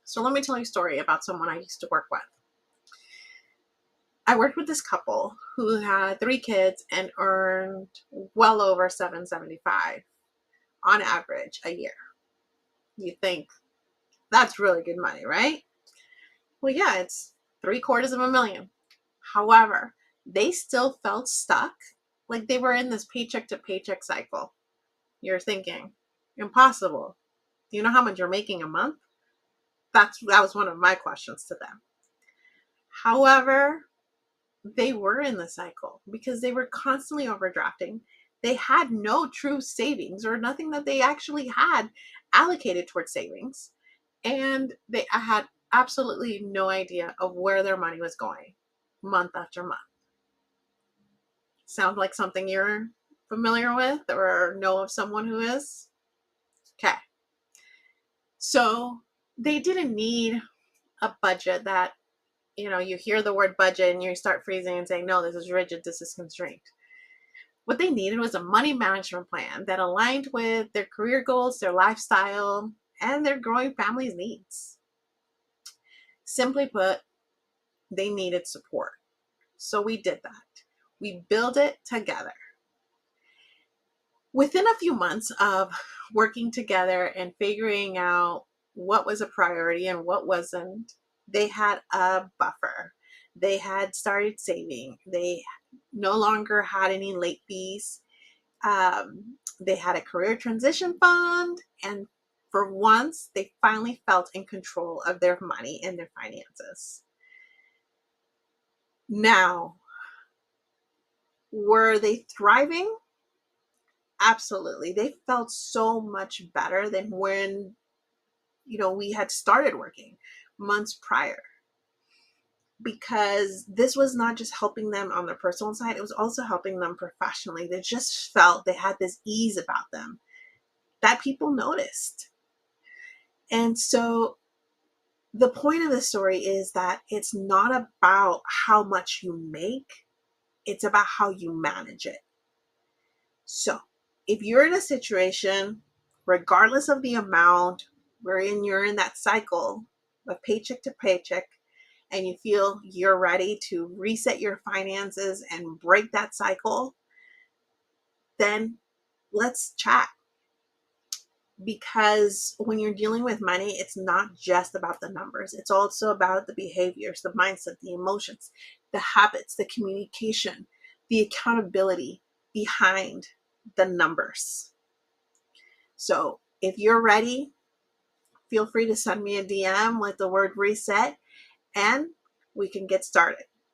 So let me tell you a story about someone I used to work with. I worked with this couple who had 3 kids and earned well over 775 on average a year. You think that's really good money, right? Well, yeah, it's 750,000. However, they still felt stuck, like they were in this paycheck to paycheck cycle. You're thinking, impossible. Do you know how much you're making a month? That was one of my questions to them. However, they were in the cycle because they were constantly overdrafting. They had no true savings or nothing that they actually had allocated towards savings. And they had absolutely no idea of where their money was going month after month. Sound like something you're familiar with or know of someone who is? Okay. So they didn't need a budget that, you hear the word budget and you start freezing and saying, no, this is rigid, this is constrained. What they needed was a money management plan that aligned with their career goals, their lifestyle, and their growing family's needs. Simply put, they needed support. So we did that. We built it together. Within a few months of working together and figuring out what was a priority and what wasn't, they had a buffer. They had started saving. They no longer had any late fees. They had a career transition fund, and for once, they finally felt in control of their money and their finances. Now, were they thriving? Absolutely. They felt so much better than when, we had started working months prior, because this was not just helping them on their personal side, it was also helping them professionally. They just felt they had this ease about them that people noticed. And so the point of the story is that it's not about how much you make, it's about how you manage it. So if you're in a situation, regardless of the amount, wherein you're in that cycle of paycheck to paycheck, and you feel you're ready to reset your finances and break that cycle, then let's chat. Because when you're dealing with money, it's not just about the numbers. It's also about the behaviors, the mindset, the emotions, the habits, the communication, the accountability behind the numbers. So if you're ready, feel free to send me a DM with the word reset and we can get started.